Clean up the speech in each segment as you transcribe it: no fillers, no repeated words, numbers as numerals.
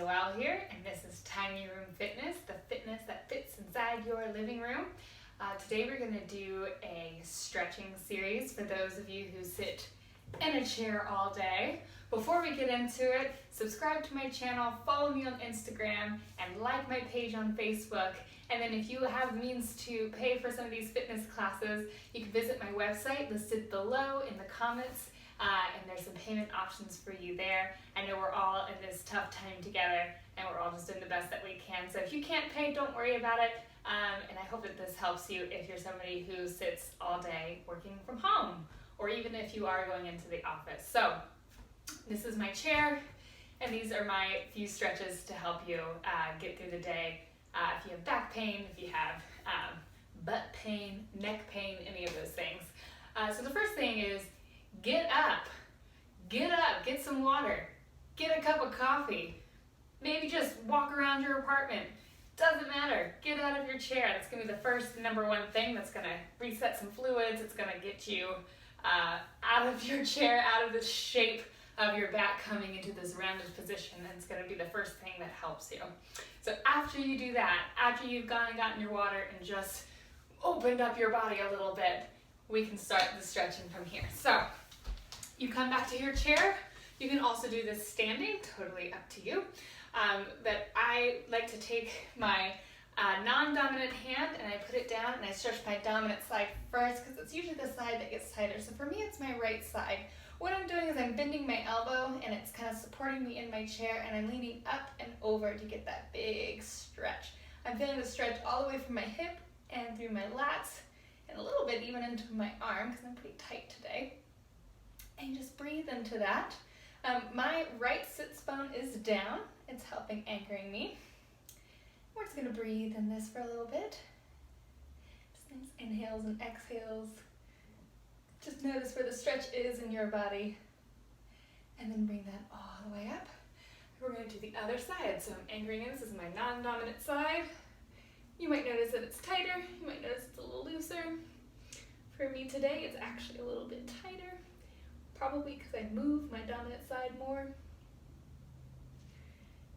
Lateral here, and this is Tiny Room Fitness, the fitness that fits inside your living room. Today we're going to do a stretching series for those of you who sit in a chair all day. Before we get into it, subscribe to my channel, follow me on Instagram, and like my page on Facebook. And then if you have the means to pay for some of these fitness classes, you can visit my website listed below in the comments. And there's some payment options for you there. I know we're all in this tough time together and we're all just doing the best that we can. So if you can't pay, don't worry about it. And I hope that this helps you if you're somebody who sits all day working from home, or even if you are going into the office. So this is my chair, and these are my few stretches to help you get through the day. If you have back pain, if you have butt pain, neck pain, any of those things. So the first thing is, get up, get some water, get a cup of coffee, maybe just walk around your apartment. Doesn't matter, get out of your chair. That's gonna be the first number one thing that's gonna reset some fluids. It's gonna get you out of your chair, out of the shape of your back coming into this rounded position, and it's gonna be the first thing that helps you. So after you do that, after you've gone and gotten your water and just opened up your body a little bit, we can start the stretching from here. So you come back to your chair. You can also do this standing, totally up to you. But I like to take my non-dominant hand and I put it down and I stretch my dominant side first because it's usually the side that gets tighter. So for me, it's my right side. What I'm doing is I'm bending my elbow and it's kind of supporting me in my chair, and I'm leaning up and over to get that big stretch. I'm feeling the stretch all the way from my hip and through my lats and a little bit even into my arm because I'm pretty tight today. And just breathe into that. My right sits bone is down. It's helping anchoring me. We're just gonna breathe in this for a little bit. Just nice inhales and exhales. Just notice where the stretch is in your body. And then bring that all the way up. We're gonna do the other side. So I'm anchoring in. This is my non-dominant side. You might notice that it's tighter. You might notice it's a little looser. For me today, it's actually a little bit tighter. Probably because I move my dominant side more.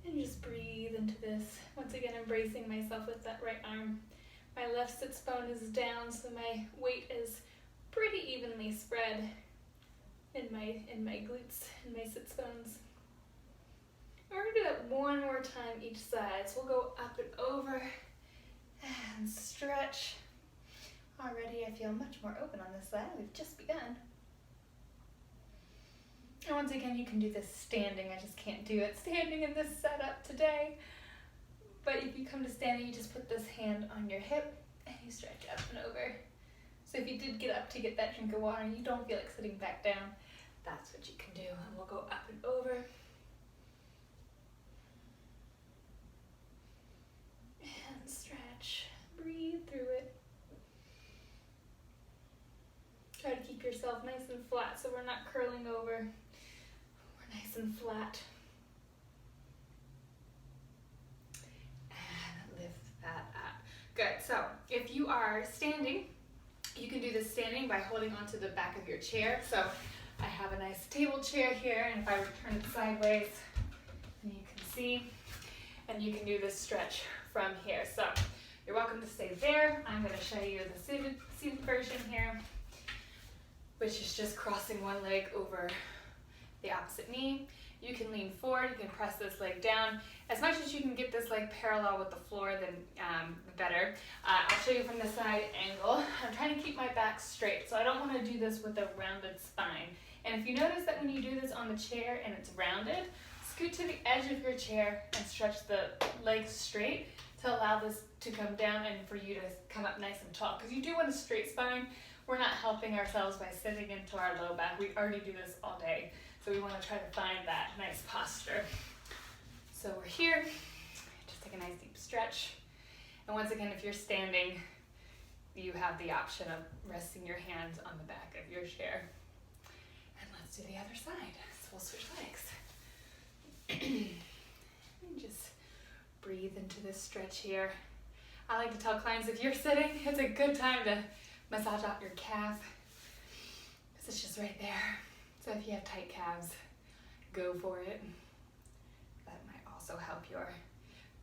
And just breathe into this. Once again, embracing myself with that right arm. My left sits bone is down, so my weight is pretty evenly spread in my glutes and my sits bones. We're gonna do that one more time each side. So we'll go up and over and stretch. Already I feel much more open on this side. We've just begun. And once again, you can do this standing. I just can't do it standing in this setup today. But if you come to standing, you just put this hand on your hip and you stretch up and over. So if you did get up to get that drink of water and you don't feel like sitting back down, that's what you can do. And we'll go up and over. And stretch. Breathe through it. Try to keep yourself nice and flat so we're not curling over. We're nice and flat. And lift that up. Good. So if you are standing, you can do this standing by holding onto the back of your chair. So I have a nice table chair here, and if I turn it sideways, you can see, and you can do this stretch from here. So you're welcome to stay there. I'm going to show you the seated version here, which is just crossing one leg over the opposite knee. You can lean forward, you can press this leg down. As much as you can get this leg parallel with the floor, then the better. I'll show you from the side angle. I'm trying to keep my back straight, so I don't want to do this with a rounded spine. And if you notice that when you do this on the chair and it's rounded, scoot to the edge of your chair and stretch the legs straight to allow this to come down and for you to come up nice and tall. Because you do want a straight spine. We're not helping ourselves by sitting into our low back. We already do this all day. So we want to try to find that nice posture. So we're here. Just take a nice deep stretch. And once again, if you're standing, you have the option of resting your hands on the back of your chair. And let's do the other side. So we'll switch legs. And just breathe into this stretch here. I like to tell clients, if you're sitting, it's a good time to massage out your calf, because it's just right there. So if you have tight calves, go for it. That might also also help your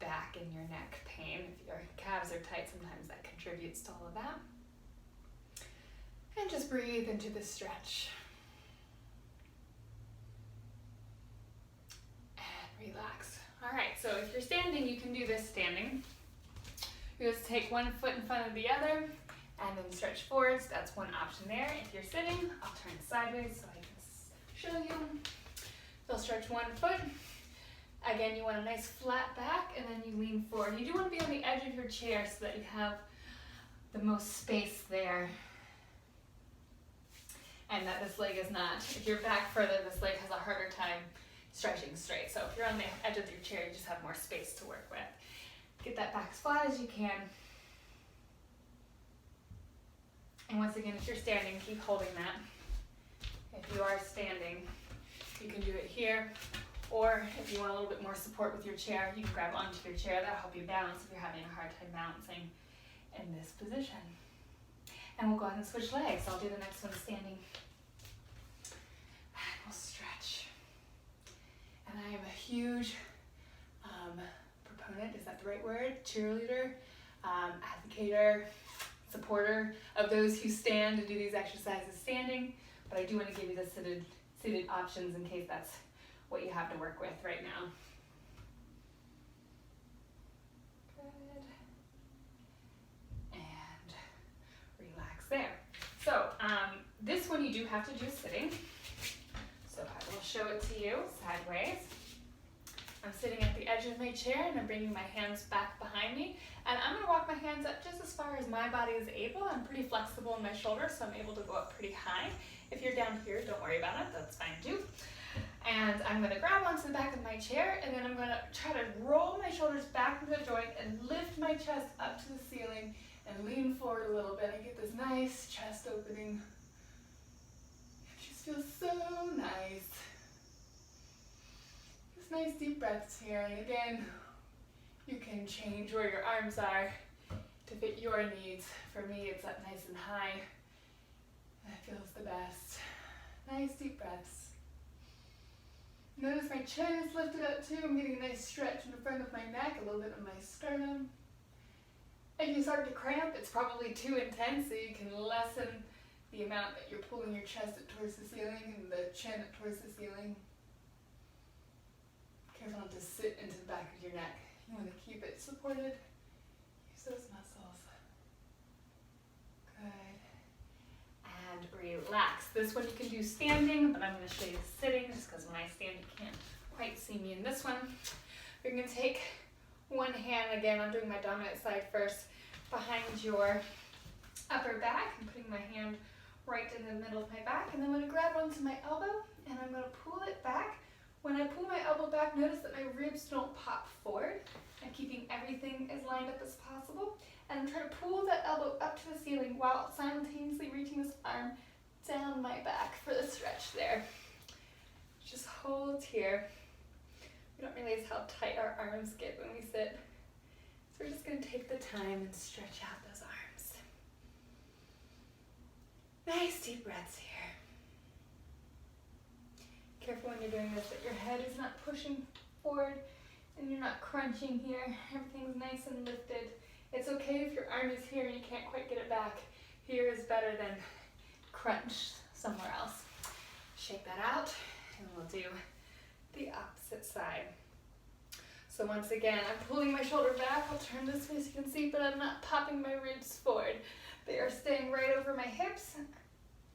back and your neck pain. If your calves are tight, sometimes that contributes to all of that. And just breathe into the stretch. And relax. All right, so if you're standing, you can do this standing. You just take one foot in front of the other and then stretch forwards. That's one option there. If you're sitting, I'll turn sideways so I can show you. So stretch one foot. Again, you want a nice flat back, and then you lean forward. You do want to be on the edge of your chair so that you have the most space there. And that this leg is not, if you're back further, this leg has a harder time stretching straight. So if you're on the edge of your chair, you just have more space to work with. Get that back as flat as you can. And once again, if you're standing, keep holding that. If you are standing, you can do it here. Or if you want a little bit more support with your chair, you can grab onto your chair. That'll help you balance if you're having a hard time balancing in this position. And we'll go ahead and switch legs. I'll do the next one standing. And we'll stretch. And I am a huge proponent, is that the right word? Cheerleader, advocator, supporter of those who stand and do these exercises standing. But I do want to give you the seated options in case that's what you have to work with right now. Good. And relax there. So this one you do have to do sitting. So I will show it to you sideways. I'm sitting at the edge of my chair and I'm bringing my hands back behind me. And I'm gonna walk my hands up just as far as my body is able. I'm pretty flexible in my shoulders, so I'm able to go up pretty high. If you're down here, don't worry about it, that's fine too. And I'm gonna grab onto the back of my chair, and then I'm gonna try to roll my shoulders back into the joint and lift my chest up to the ceiling and lean forward a little bit. I get this nice chest opening. It just feels so nice. Just nice deep breaths here. And again, you can change where your arms are to fit your needs. For me, it's up nice and high. That feels the best. Nice deep breaths. Notice my chin is lifted up too. I'm getting a nice stretch in the front of my neck, a little bit of my sternum. If you start to cramp, it's probably too intense, so you can lessen the amount that you're pulling your chest up towards the ceiling and the chin up towards the ceiling. Careful not to sit into the back of your neck. You want to keep it supported. Use those muscles. Good. And relax. This one you can do standing, but I'm going to show you sitting just because when I stand you can't quite see me in this one. You're going to take one hand, again I'm doing my dominant side first, behind your upper back. I'm putting my hand right in the middle of my back, and then I'm going to grab onto my elbow and I'm going to pull it back. When I pull my elbow back, notice that my ribs don't pop forward. I'm keeping everything as lined up as possible. And I'm trying to pull that elbow up to the ceiling while simultaneously reaching this arm down my back for the stretch there. Just hold here. We don't realize how tight our arms get when we sit. So we're just going to take the time and stretch out those arms. Nice deep breaths here. Careful when you're doing this that your head is not pushing forward and you're not crunching here. Everything's nice and lifted. It's okay if your arm is here and you can't quite get it back. Here is better than crunch somewhere else. Shake that out and we'll do the opposite side. So once again, I'm pulling my shoulder back. I'll turn this way so you can see, but I'm not popping my ribs forward. They are staying right over my hips,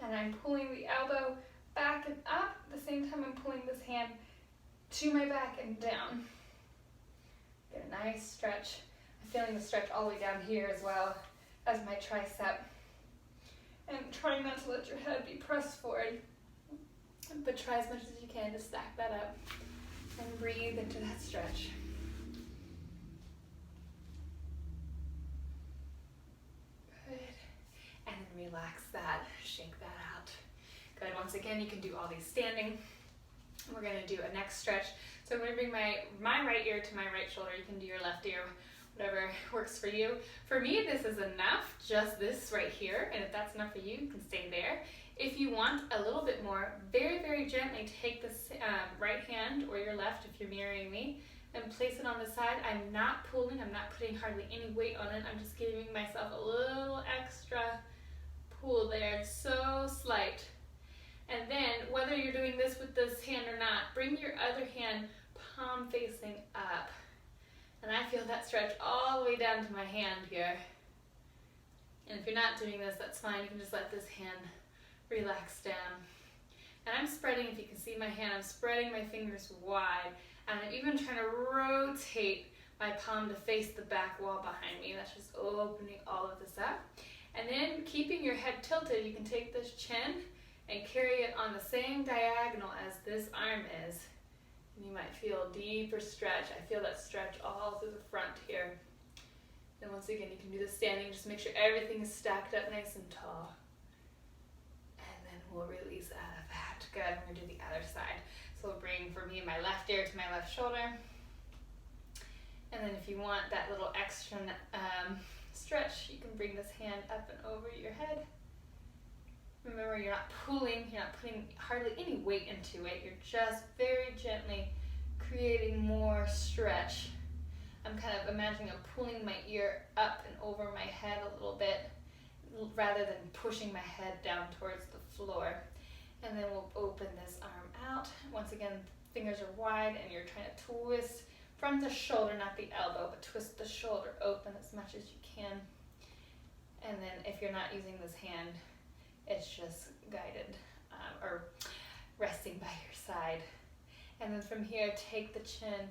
and I'm pulling the elbow back and up. At the same time, I'm pulling this hand to my back and down. Get a nice stretch. I'm feeling the stretch all the way down here as well as my tricep. And trying not to let your head be pressed forward, but try as much as you can to stack that up and breathe into that stretch. Good. And then relax that, shake that out. Good. Once again, you can do all these standing. We're going to do a next stretch. So I'm going to bring my right ear to my right shoulder. You can do your left ear, whatever works for you. For me, this is enough, just this right here. And if that's enough for you, you can stay there. If you want a little bit more, very, very gently take this right hand or your left if you're mirroring me. and place it on the side. I'm not pulling, I'm not putting hardly any weight on it. I'm just giving myself a little extra pull there. It's so slight. And then, whether you're doing this with this hand or not, bring your other hand palm facing up. And I feel that stretch all the way down to my hand here. And if you're not doing this, that's fine. You can just let this hand relax down. And I'm spreading, if you can see my hand, I'm spreading my fingers wide. And I'm even trying to rotate my palm to face the back wall behind me. That's just opening all of this up. And then keeping your head tilted, you can take this chin and carry it on the same diagonal as this arm is. And you might feel a deeper stretch. I feel that stretch all through the front here. And once again, you can do this standing. Just make sure everything is stacked up nice and tall. And then we'll release out of that. Good, we're gonna do the other side. So we'll bring, for me, my left ear to my left shoulder. And then if you want that little extra stretch, you can bring this hand up and over your head. Remember, you're not pulling, you're not putting hardly any weight into it. You're just very gently creating more stretch. I'm kind of imagining I'm pulling my ear up and over my head a little bit rather than pushing my head down towards the floor. And then we'll open this arm out. Once again, fingers are wide and you're trying to twist from the shoulder, not the elbow, but twist the shoulder open as much as you can. And then if you're not using this hand, it's just guided or resting by your side. And then from here, take the chin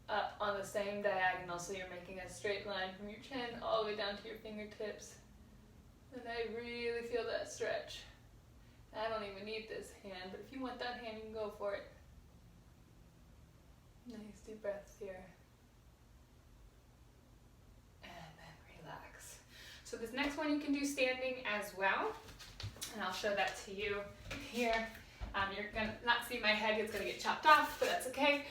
up on the same diagonal, so you're making a straight line from your chin all the way down to your fingertips. And I really feel that stretch. I don't even need this hand, but if you want that hand, you can go for it. Nice deep breaths here. And then relax. So this next one you can do standing as well. And I'll show that to you here. You're gonna not see my head, it's gonna get chopped off, but that's okay.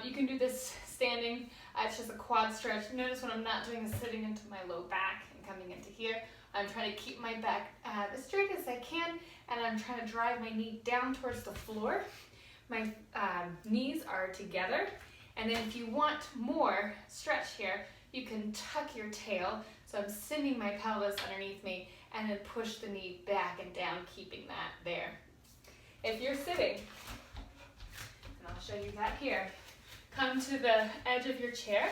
You can do this standing. It's just a quad stretch. Notice what I'm not doing is sitting into my low back and coming into here. I'm trying to keep my back as straight as I can, and I'm trying to drive my knee down towards the floor. My knees are together, and then if you want more stretch here, you can tuck your tail. So I'm sending my pelvis underneath me, and then push the knee back and down, keeping that there. If you're sitting, and I'll show you that here, come to the edge of your chair,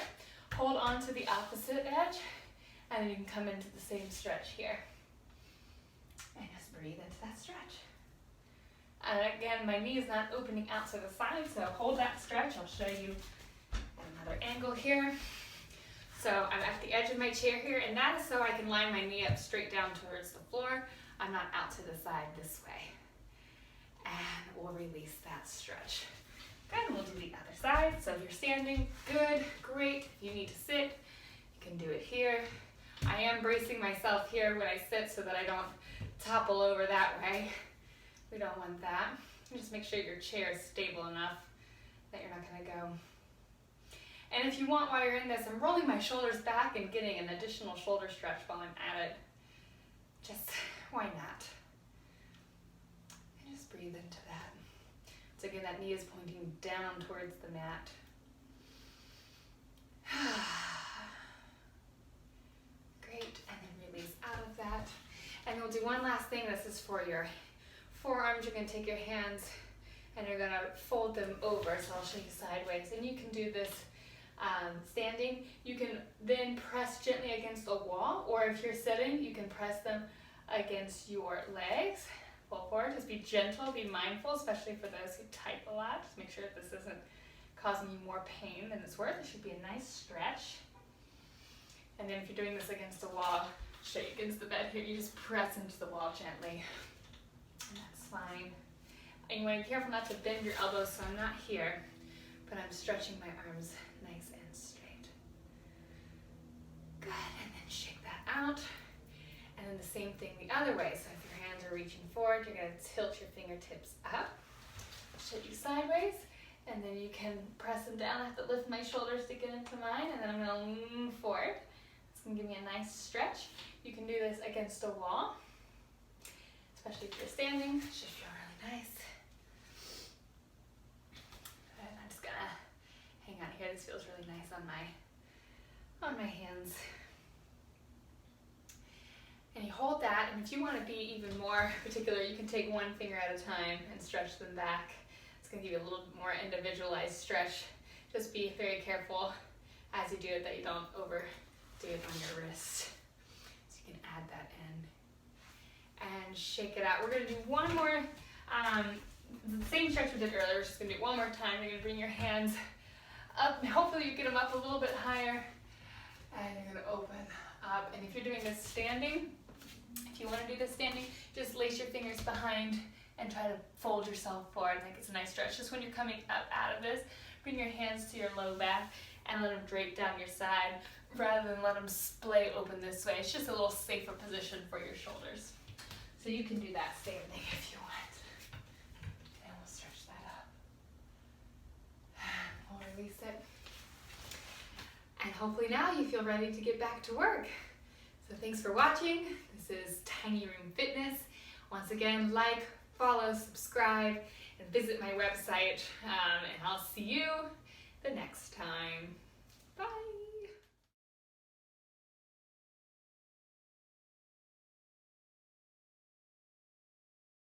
hold on to the opposite edge, and then you can come into the same stretch here. And just breathe into that stretch. And again, my knee is not opening out to the side, so hold that stretch. I'll show you another angle here. So I'm at the edge of my chair here, and that is so I can line my knee up straight down towards the floor. I'm not out to the side this way. And we'll release that stretch. Good, and we'll do the other side. So if you're standing, good, great. If you need to sit, you can do it here. I am bracing myself here when I sit so that I don't topple over that way. We don't want that. Just make sure your chair is stable enough that you're not gonna go. And if you want, while you're in this, I'm rolling my shoulders back and getting an additional shoulder stretch while I'm at it. Just, why not? And just breathe into that. So again, that knee is pointing down towards the mat. Great, and then release out of that. And we'll do one last thing. This is for your forearms. You're gonna take your hands and you're gonna fold them over. So I'll show you sideways. And you can do this standing. You can then press gently against a wall, or if you're sitting, you can press them against your legs. Pull forward, just be gentle, be mindful, especially for those who type a lot. Just make sure that this isn't causing you more pain than it's worth. It should be a nice stretch. And then if you're doing this against a wall, shake against the bed here, you just press into the wall gently. And that's fine. And you want to be careful not to bend your elbows, so I'm not here, but I'm stretching my arms nice and straight. Good, and then shake that out. And then the same thing the other way. So if your hands are reaching forward, you're going to tilt your fingertips up. Show you sideways, and then you can press them down. I have to lift my shoulders to get into mine, and then I'm going to lean forward. It's going to give me a nice stretch. You can do this against a wall, especially if you're standing. It should feel really nice. And I'm just going to hang on here. on my hands. And you hold that, and if you want to be even more particular, you can take one finger at a time and stretch them back. It's going to give you a little bit more individualized stretch. Just be very careful as you do it that you don't overdo it on your wrist. So you can add that in. And shake it out. We're going to do one more, the same stretch we did earlier. We're just going to do it one more time. You're going to bring your hands up. Hopefully you get them up a little bit higher. And you're going to open up. And if you're doing this standing, if you want to do this standing, just lace your fingers behind and try to fold yourself forward. Like it's a nice stretch. Just when you're coming up out of this, bring your hands to your low back and let them drape down your side rather than let them splay open this way. It's just a little safer position for your shoulders. So you can do that same thing if you want. And we'll stretch that up. We'll release it. And hopefully now you feel ready to get back to work. So thanks for watching. This is Tiny Room Fitness. Once again, like, follow, subscribe, and visit my website. And I'll see you the next time.